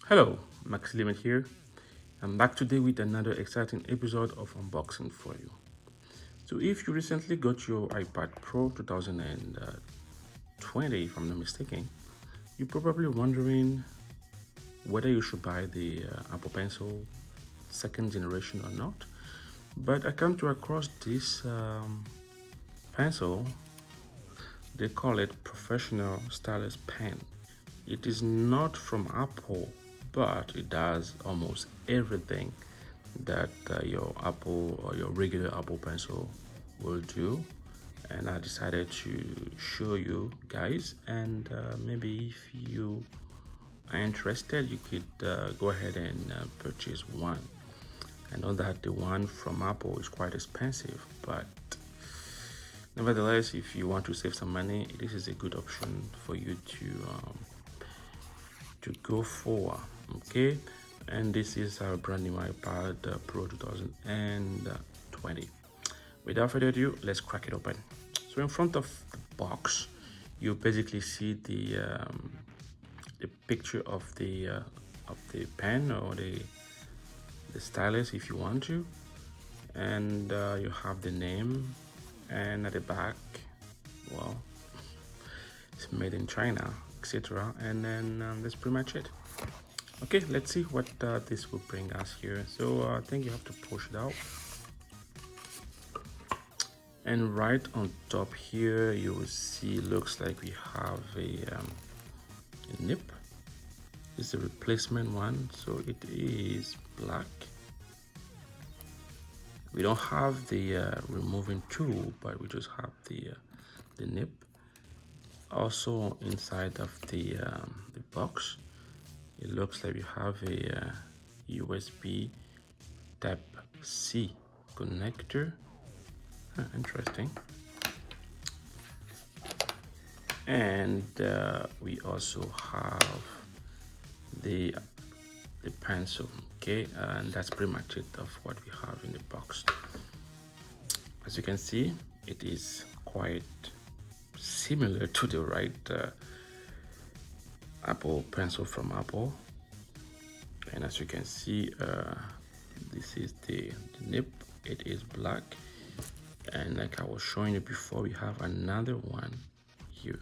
Hello, Max Limit here. I'm back today with another exciting episode of unboxing for you. So if you recently got your iPad Pro 2020, if I'm not mistaken, you're probably wondering whether you should buy the Apple Pencil second generation or not. But I came to across this pencil. They call it Professional Stylus Pen. It is not from Apple, but it does almost everything that your Apple or your regular Apple Pencil will do. And I decided to show you guys, and maybe if you are interested, you could go ahead and purchase one. I know that the one from Apple is quite expensive, but nevertheless, if you want to save some money, this is a good option for you to go for. Okay, and this is our brand new iPad Pro 2020. Without further ado, let's crack it open. So in front of the box, you basically see the picture of the pen or the stylus if you want to, and you have the name, and at the back, well, it's made in China, etc. And then that's pretty much it. Okay, let's see what this will bring us here. So I think you have to push it out, and right on top here you will see, looks like we have a nib. It's a replacement one, so it is black. We don't have the removing tool, but we just have the nib. Also inside of the box, it looks like we have a USB Type-C connector. Interesting. And we also have the pencil. Okay, and that's pretty much it of what we have in the box. As you can see, it is quite similar to the right Apple Pencil from Apple. And as you can see, this is the nib. It is black, and like I was showing you before, we have another one here.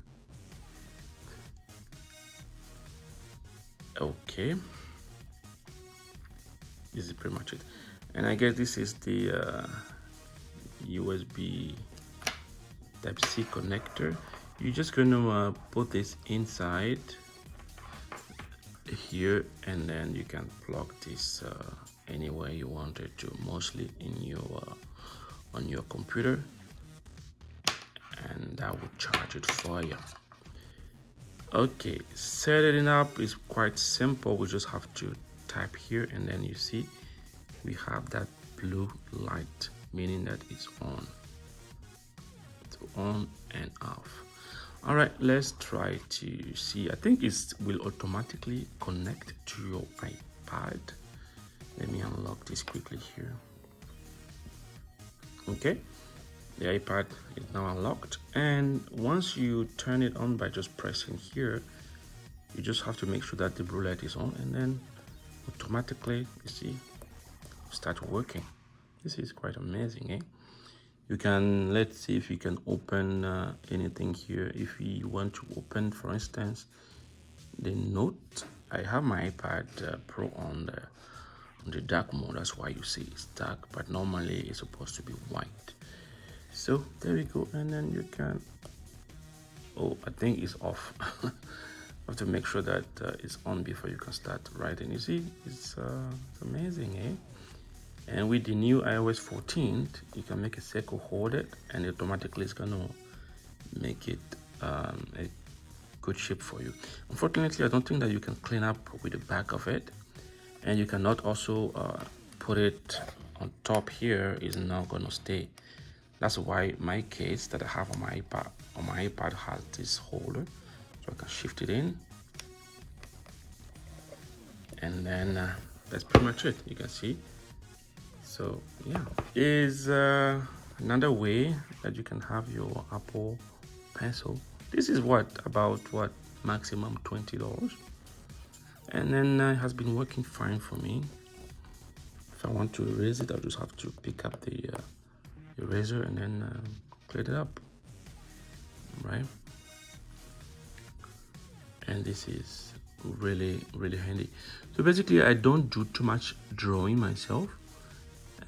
Okay, this is pretty much it. And I guess this is the USB Type-C connector. You're just gonna put this inside here, and then you can plug this anywhere you wanted to, mostly in your on your computer, and that will charge it for you. Okay, setting up is quite simple. We just have to type here, and then you see we have that blue light, meaning that it's on. It's on and off. All right, let's try to see. I think it will automatically connect to your iPad. Let me unlock this quickly here. Okay, the iPad is now unlocked, and once you turn it on by just pressing here, you just have to make sure that the blue light is on, and then automatically, you see, start working. This is quite amazing, eh? You can, let's see if you can open anything here. If we want to open, for instance, the note, I have my iPad Pro on the dark mode. That's why you see it's dark, but normally it's supposed to be white. So there we go, and then you can, oh, I think it's off. You have to make sure that it's on before you can start writing. You see, it's amazing, eh? And with the new iOS 14, you can make a circle, hold it, and automatically it's gonna make it a good shape for you. Unfortunately, I don't think that you can clean up with the back of it, and you cannot also put it on top here. Is not gonna stay. That's why my case that I have on my iPad has this holder, so I can shift it in, and then that's pretty much it. You can see. So yeah, is another way that you can have your Apple Pencil. This is about maximum $20. and then it has been working fine for me. If I want to erase it, I'll just have to pick up the eraser and then clean it up, right? And this is really handy. So basically, I don't do too much drawing myself,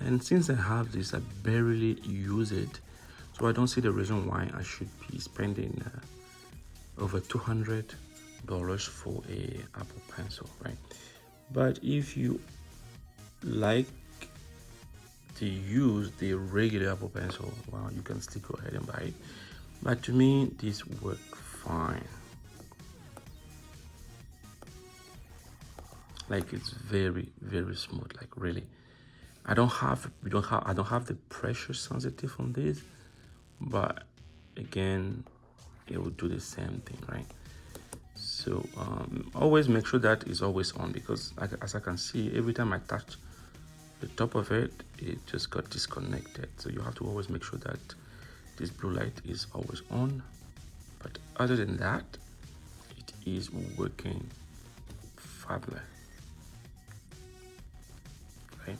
and since I have this, I barely use it, so I don't see the reason why I should be spending over $200 for a Apple Pencil, right? But if you like to use the regular Apple Pencil, well, you can still go ahead and buy it. But to me, this works fine. Like, it's very smooth, like really. I don't have the pressure sensitive on this, but again, it will do the same thing, right? So always make sure that is always on, because as I can see, every time I touch the top of it, it just got disconnected. So you have to always make sure that this blue light is always on. But other than that, it is working fabulous. Right?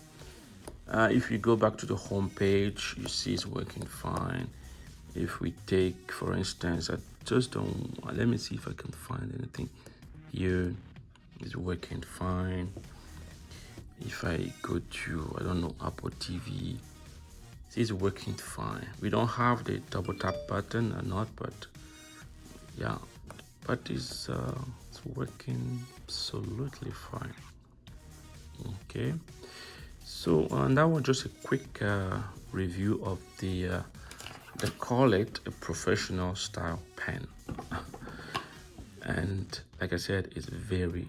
If you go back to the home page, you see it's working fine. If we take, for instance, I just don't, let me see if I can find anything here. It's working fine. If I go to, I don't know, Apple TV, it's working fine. We don't have the double tap button or not, but yeah, but it's working absolutely fine. Okay, so that was just a quick review of the they call it a professional style pen. And like I said, it's very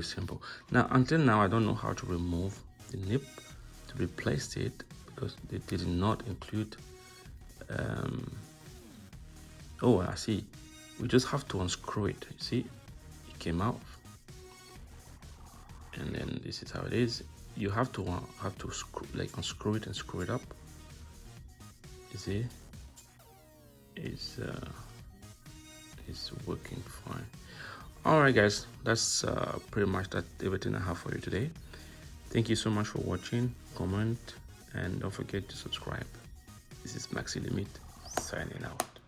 simple. Now, until now, I don't know how to remove the nib to replace it, because they did not include oh, I see, we just have to unscrew it. You see, it came out, and then this is how it is. You have to screw, like, unscrew it and screw it up. You see, it's working fine. All right, guys, that's pretty much everything I have for you today. Thank you so much for watching. Comment, and don't forget to subscribe. This is Maxi Limit signing out.